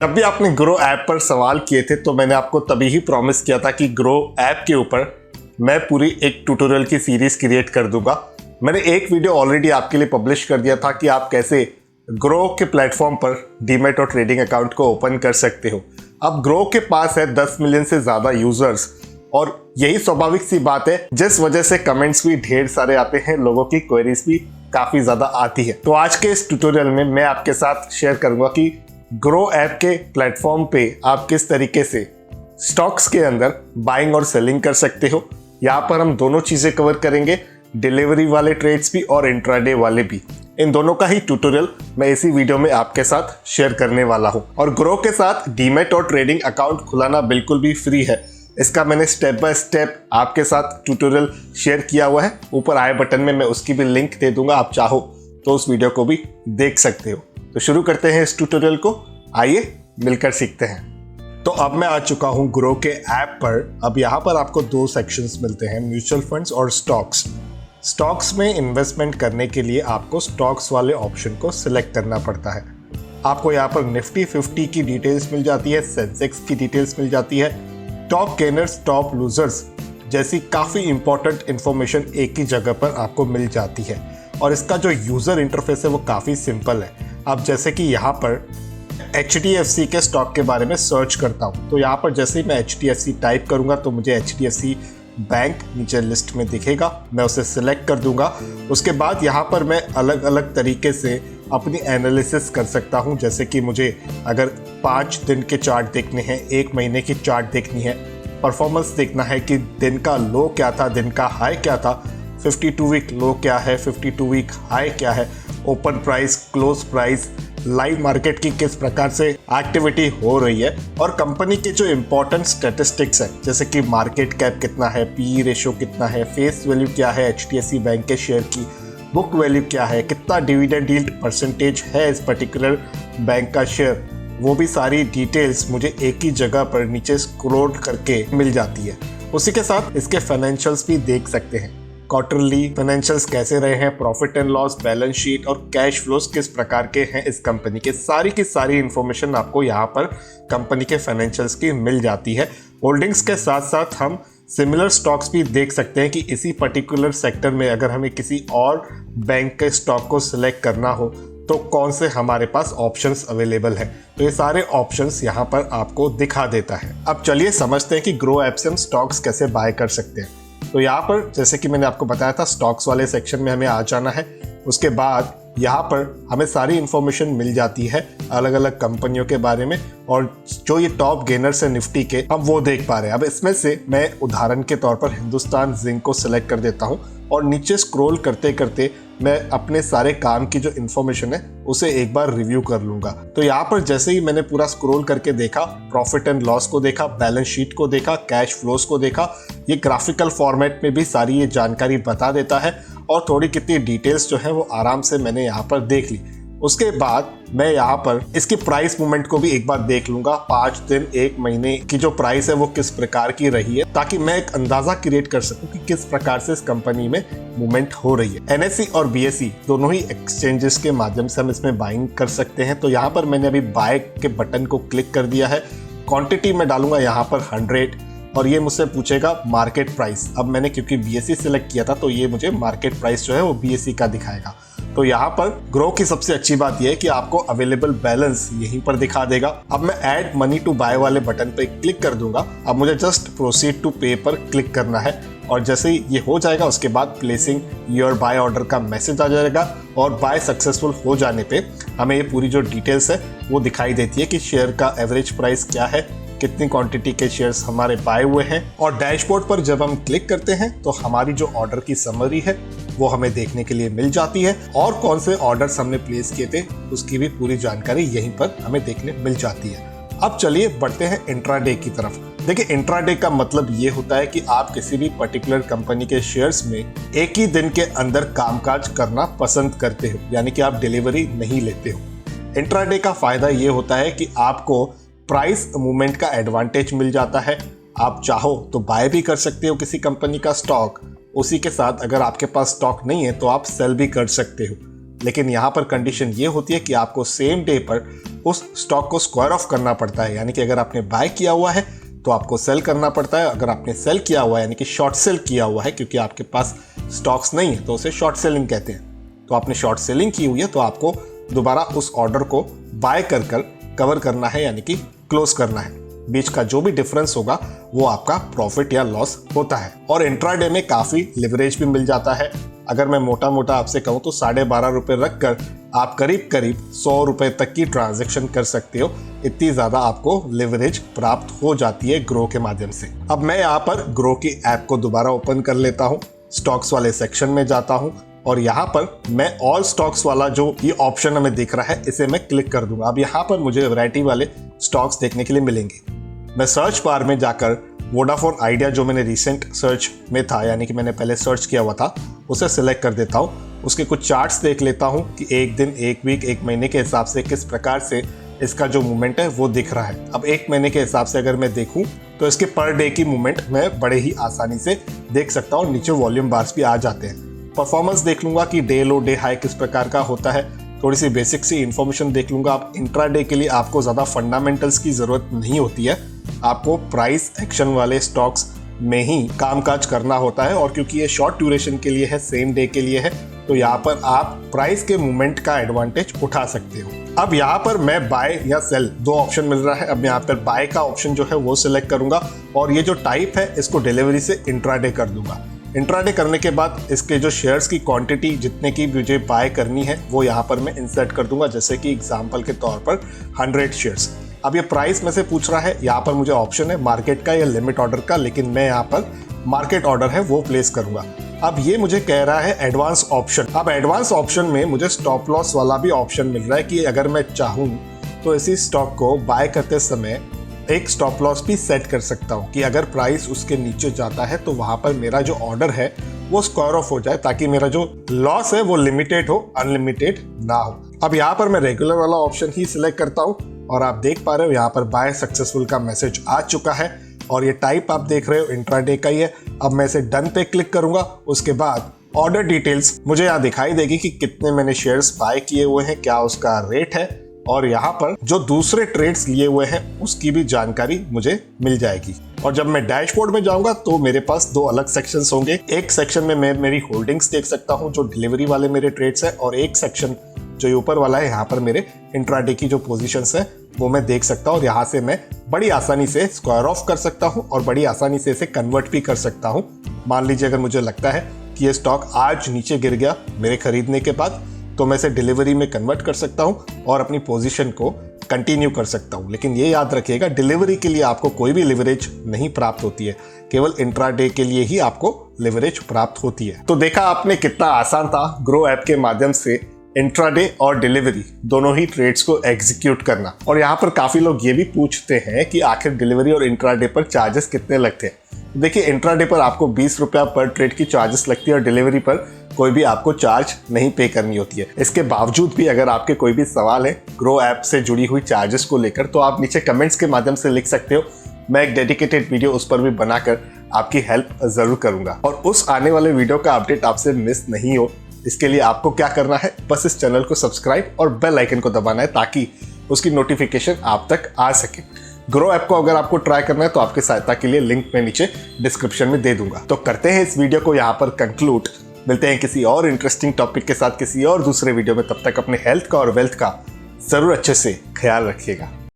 जब भी आपने ग्रो ऐप पर सवाल किए थे तो मैंने आपको तभी ही प्रॉमिस किया था कि ग्रो ऐप के ऊपर मैं पूरी एक ट्यूटोरियल की सीरीज क्रिएट कर दूंगा। मैंने एक वीडियो ऑलरेडी आपके लिए पब्लिश कर दिया था कि आप कैसे ग्रो के प्लेटफॉर्म पर डीमैट और ट्रेडिंग अकाउंट को ओपन कर सकते हो। अब ग्रो के पास है 10 मिलियन से ज़्यादा यूजर्स और यही स्वाभाविक सी बात है जिस वजह से कमेंट्स भी ढेर सारे आते हैं, लोगों की क्वेरीज भी काफ़ी ज़्यादा आती है। तो आज के इस ट्यूटोरियल में मैं आपके साथ शेयर करूंगा कि ग्रो ऐप के प्लेटफॉर्म पे आप किस तरीके से स्टॉक्स के अंदर बाइंग और सेलिंग कर सकते हो। यहाँ पर हम दोनों चीज़ें कवर करेंगे, डिलीवरी वाले ट्रेड्स भी और इंट्राडे वाले भी। इन दोनों का ही ट्यूटोरियल मैं इसी वीडियो में आपके साथ शेयर करने वाला हूँ। और ग्रो के साथ डीमैट और ट्रेडिंग अकाउंट खुलाना बिल्कुल भी फ्री है। इसका मैंने स्टेप बाय स्टेप आपके साथ ट्यूटोरियल शेयर किया हुआ है। ऊपर आई बटन में मैं उसकी भी लिंक दे दूंगा, आप चाहो तो उस वीडियो को भी देख सकते हो। तो शुरू करते हैं इस ट्यूटोरियल को, आइए मिलकर सीखते हैं। तो अब मैं आ चुका हूं ग्रो के ऐप पर। अब यहां पर आपको दो सेक्शंस मिलते हैं, म्यूचुअल फंड्स और स्टॉक्स। स्टॉक्स में इन्वेस्टमेंट करने के लिए आपको स्टॉक्स वाले ऑप्शन को सिलेक्ट करना पड़ता है। आपको यहाँ पर निफ्टी 50 की डिटेल्स मिल जाती है, सेंसेक्स की डिटेल्स मिल जाती है, टॉप गेनर्स टॉप लूजर्स जैसी काफ़ी इंपॉर्टेंट इन्फॉर्मेशन एक ही जगह पर आपको मिल जाती है। और इसका जो यूज़र इंटरफेस है वो काफ़ी सिंपल है। अब जैसे कि यहाँ पर HDFC के स्टॉक के बारे में सर्च करता हूँ तो यहाँ पर जैसे ही मैं HDFC टाइप करूँगा तो मुझे HDFC बैंक नीचे लिस्ट में दिखेगा, मैं उसे सिलेक्ट कर दूंगा। उसके बाद यहाँ पर मैं अलग अलग तरीके से अपनी एनालिसिस कर सकता हूँ। जैसे कि मुझे अगर 5 दिन के चार्ट देखने हैं, 1 महीने की चार्ट देखनी है, परफॉर्मेंस देखना है कि दिन का लो क्या था, दिन का हाई क्या था, 52 वीक लो क्या है, 52 वीक हाई क्या है, open price, close price, live market की किस प्रकार से एक्टिविटी हो रही है, और कंपनी के जो इंपॉर्टेंट स्टैटिस्टिक्स है जैसे कि मार्केट कैप कितना है, पी रेशियो कितना है, फेस वैल्यू क्या है HDFC बैंक के शेयर की, बुक वैल्यू क्या है, कितना डिविडेंड यील्ड परसेंटेज है इस पर्टिकुलर बैंक का शेयर, वो भी सारी डिटेल्स मुझे एक ही जगह पर नीचे स्क्रॉल करके मिल जाती है। उसी के साथ इसके फाइनेंशियल्स भी देख सकते हैं, क्वार्टरली फाइनेंशियल्स कैसे रहे हैं, profit and loss, balance sheet और कैश फ्लोज किस प्रकार के हैं इस कंपनी के, सारी की सारी इंफॉर्मेशन आपको यहाँ पर कंपनी के फाइनेंशियल्स की मिल जाती है। होल्डिंग्स के साथ साथ हम सिमिलर स्टॉक्स भी देख सकते हैं कि इसी पर्टिकुलर सेक्टर में अगर हमें किसी और बैंक के स्टॉक को सिलेक्ट करना हो तो कौन से हमारे पास ऑप्शंस अवेलेबल हैं। तो ये सारे ऑप्शंस यहाँ पर आपको दिखा देता है। अब चलिए समझते हैं कि ग्रो ऐप से हम स्टॉक्स कैसे बाय कर सकते हैं। तो यहाँ पर जैसे कि मैंने आपको बताया था, स्टॉक्स वाले सेक्शन में हमें आ जाना है। उसके बाद यहाँ पर हमें सारी इन्फॉर्मेशन मिल जाती है अलग अलग कंपनियों के बारे में, और जो ये टॉप गेनर्स है निफ्टी के, हम वो देख पा रहे हैं। अब इसमें से मैं उदाहरण के तौर पर हिंदुस्तान जिंक को सिलेक्ट कर देता हूँ और नीचे स्क्रॉल करते करते मैं अपने सारे काम की जो इन्फॉर्मेशन है उसे एक बार रिव्यू कर लूँगा। तो यहाँ पर जैसे ही मैंने पूरा स्क्रॉल करके देखा, प्रॉफिट एंड लॉस को देखा, बैलेंस शीट को देखा, कैश फ्लोज को देखा, ये ग्राफिकल फॉर्मेट में भी सारी ये जानकारी बता देता है और थोड़ी कितनी डिटेल्स जो है वो आराम से मैंने यहाँ पर देख ली। उसके बाद मैं यहाँ पर इसकी प्राइस मूवमेंट को भी एक बार देख लूंगा, 5 दिन 1 महीने की जो प्राइस है वो किस प्रकार की रही है, ताकि मैं एक अंदाजा क्रिएट कर सकूं कि किस प्रकार से इस कंपनी में मूवमेंट हो रही है। NSE और BSE दोनों ही एक्सचेंजेस के माध्यम से हम इसमें बाइंग कर सकते हैं। तो यहाँ पर मैंने अभी बाय के बटन को क्लिक कर दिया है। क्वांटिटी में डालूंगा यहाँ पर 100 और ये मुझसे पूछेगा मार्केट प्राइस। अब मैंने क्योंकि BSE सिलेक्ट किया था तो ये मुझे मार्केट प्राइस जो है वो BSE का दिखाएगा। तो यहाँ पर ग्रो की सबसे अच्छी बात यह है कि आपको अवेलेबल बैलेंस यहीं पर दिखा देगा। अब मैं ऐड मनी टू बाय वाले बटन पर क्लिक कर दूंगा। अब मुझे जस्ट प्रोसीड टू पे पर क्लिक करना है और जैसे ही ये हो जाएगा उसके बाद प्लेसिंग योर बाय ऑर्डर का मैसेज आ जाएगा और बाय सक्सेसफुल हो जाने पे हमें ये पूरी जो डिटेल्स है वो दिखाई देती है कि शेयर का एवरेज प्राइस क्या है, कितनी क्वांटिटी के शेयर्स हमारे बाय हुए हैं। और डैशबोर्ड पर जब हम क्लिक करते हैं तो हमारी जो ऑर्डर की समरी है वो हमें देखने के लिए मिल जाती है और कौन से ऑर्डर्स हमने प्लेस किए थे उसकी भी पूरी जानकारी यहीं पर हमें देखने मिल जाती है। अब चलिए बढ़ते हैं इंट्राडे की तरफ। देखिए, इंट्राडे का मतलब ये होता है कि आप किसी भी पर्टिकुलर कंपनी के शेयर्स में एक ही दिन के अंदर कामकाज करना पसंद करते हो, यानी कि आप डिलीवरी नहीं लेते हो। इंट्राडे का फायदा ये होता है कि आपको प्राइस मूवमेंट का एडवांटेज मिल जाता है। आप चाहो तो बाय भी कर सकते हो किसी कंपनी का स्टॉक, उसी के साथ अगर आपके पास स्टॉक नहीं है तो आप सेल भी कर सकते हो। लेकिन यहाँ पर कंडीशन ये होती है कि आपको सेम डे पर उस स्टॉक को स्क्वायर ऑफ करना पड़ता है। यानी कि अगर आपने बाय किया हुआ है तो आपको सेल करना पड़ता है, अगर आपने सेल किया हुआ है यानी कि शॉर्ट सेल किया हुआ है क्योंकि आपके पास स्टॉक्स नहीं है तो उसे शॉर्ट सेलिंग कहते हैं, तो आपने शॉर्ट सेलिंग की हुई है तो आपको दोबारा उस ऑर्डर को बाय कर कवर करना है यानी कि क्लोज करना है। बीच का जो भी डिफरेंस होगा वो आपका प्रॉफिट या लॉस होता है। और इंट्राडे में काफ़ी लिवरेज भी मिल जाता है। अगर मैं मोटा मोटा आपसे कहूँ तो 12.5 रुपये रख कर आप करीब 100 रुपये तक की ट्रांजैक्शन कर सकते हो। इतनी ज़्यादा आपको लिवरेज प्राप्त हो जाती है ग्रो के माध्यम से। अब मैं यहाँ पर ग्रो की ऐप को दोबारा ओपन कर लेता हूँ, स्टॉक्स वाले सेक्शन में जाता हूँ और यहाँ पर मैं ऑल स्टॉक्स वाला जो ये ऑप्शन हमें दिख रहा है इसे मैं क्लिक कर दूंगा। अब यहाँ पर मुझे वैरायटी वाले स्टॉक्स देखने के लिए मिलेंगे। मैं सर्च बार में जाकर वोडाफोन आइडिया जो मैंने रिसेंट सर्च में था यानी कि मैंने पहले सर्च किया हुआ था उसे सिलेक्ट कर देता हूँ। उसके कुछ चार्ट्स देख लेता हूँ कि एक दिन, एक वीक, एक महीने के हिसाब से किस प्रकार से इसका जो मूवमेंट है वो दिख रहा है। अब एक महीने के हिसाब से अगर मैं देखूँ तो इसके पर डे की मूवमेंट मैं बड़े ही आसानी से देख सकता हूँ। नीचे वॉल्यूम बार्स भी आ जाते हैं। परफॉर्मेंस देख लूंगा कि डे लो डे हाई किस प्रकार का होता है। थोड़ी सी बेसिक सी इन्फॉर्मेशन देख लूंगा। आप इंट्राडे के लिए आपको ज़्यादा फंडामेंटल्स की ज़रूरत नहीं होती है, आपको प्राइस एक्शन वाले स्टॉक्स में ही कामकाज करना होता है। और क्योंकि ये शॉर्ट ड्यूरेशन के लिए है, सेम डे के लिए है, तो यहाँ पर आप प्राइस के मूवमेंट का एडवांटेज उठा सकते हो। अब यहाँ पर मैं बाय या सेल दो ऑप्शन मिल रहा है। अब यहाँ पर बाय का ऑप्शन जो है वो सिलेक्ट करूंगा और ये जो टाइप है इसको डिलीवरी से इंट्राडे कर दूंगा। इंट्राडे करने के बाद इसके जो शेयर्स की क्वांटिटी जितने की मुझे बाय करनी है वो यहाँ पर मैं इंसर्ट कर दूंगा, जैसे कि एग्जांपल के तौर पर 100 शेयर्स। अब ये प्राइस में से पूछ रहा है, यहाँ पर मुझे ऑप्शन है मार्केट का या लिमिट ऑर्डर का, लेकिन मैं यहाँ पर मार्केट ऑर्डर है वो प्लेस करूंगा। अब ये मुझे कह रहा है एडवांस ऑप्शन। अब एडवांस ऑप्शन में मुझे स्टॉप लॉस वाला भी ऑप्शन मिल रहा है कि अगर मैं चाहूँ तो इसी स्टॉक को बाय करते समय एक स्टॉप लॉस भी सेट कर सकता हूँ कि अगर प्राइस उसके नीचे जाता है तो वहां पर मेरा जो ऑर्डर है वो स्क्वायर ऑफ हो जाए, ताकि मेरा जो लॉस है वो लिमिटेड हो, अनलिमिटेड ना हो। अब यहाँ पर मैं रेगुलर वाला ऑप्शन ही सिलेक्ट करता हूँ और आप देख पा रहे हो यहाँ पर बाय सक्सेसफुल का मैसेज आ चुका है और ये टाइप आप देख रहे हो इंट्राडे का ही है। अब मैं इसे डन पे क्लिक करूंगा। उसके बाद ऑर्डर डिटेल्स मुझे यहाँ दिखाई देगी कि कितने मैंने शेयर्स बाय किए हुए हैं, क्या उसका रेट है और यहाँ पर जो दूसरे ट्रेड्स लिए हुए हैं उसकी भी जानकारी मुझे मिल जाएगी। और जब मैं डैशबोर्ड में जाऊंगा तो मेरे पास दो अलग सेक्शंस होंगे। एक सेक्शन में मैं मेरी होल्डिंग्स देख सकता हूँ जो डिलीवरी वाले मेरे ट्रेड्स है, और एक सेक्शन जो ऊपर वाला है यहाँ पर मेरे इंट्राडे की जो पोजीशंस है वो मैं देख सकता हूँ। और यहाँ से मैं बड़ी आसानी से स्क्वायर ऑफ कर सकता हूँ और बड़ी आसानी से इसे कन्वर्ट भी कर सकता हूँ। मान लीजिए अगर मुझे लगता है कि ये स्टॉक आज नीचे गिर गया मेरे खरीदने के बाद, तो मैं इसे डिलीवरी में कन्वर्ट कर सकता हूं और अपनी पोजीशन को कंटिन्यू कर सकता हूं। लेकिन ये याद रखिएगा डिलीवरी के लिए आपको कोई भी लिवरेज नहीं प्राप्त होती है, केवल इंट्राडे के लिए ही आपको लिवरेज प्राप्त होती है। तो देखा आपने कितना आसान था ग्रो ऐप के माध्यम से इंट्राडे और डिलीवरी दोनों ही ट्रेड्स को एग्जीक्यूट करना। और यहाँ पर काफी लोग ये भी पूछते हैं कि आखिर डिलीवरी और इंट्राडे पर चार्जेस कितने लगते हैं। देखिए इंट्राडे पर आपको 20 रुपया पर ट्रेड की चार्जेस लगती है और डिलीवरी पर कोई भी आपको चार्ज नहीं पे करनी होती है। इसके बावजूद भी अगर आपके कोई भी सवाल है ग्रो ऐप से जुड़ी हुई चार्जेस को लेकर तो आप नीचे कमेंट्स के माध्यम से लिख सकते हो। मैं एक डेडिकेटेड वीडियो उस पर भी बनाकर आपकी हेल्प जरूर करूंगा। और उस आने वाले वीडियो का अपडेट आपसे मिस नहीं हो, इसके लिए आपको क्या करना है, बस इस चैनल को सब्सक्राइब और बेल आइकन को दबाना है ताकि उसकी नोटिफिकेशन आप तक आ सके। ग्रो ऐप को अगर आपको ट्राई करना है तो आपकी सहायता के लिए लिंक मैं नीचे डिस्क्रिप्शन में दे दूंगा। तो करते हैं इस वीडियो को यहाँ पर कंक्लूड। मिलते हैं किसी और इंटरेस्टिंग टॉपिक के साथ किसी और दूसरे वीडियो में। तब तक अपने हेल्थ का और वेल्थ का जरूर अच्छे से ख्याल रखिएगा।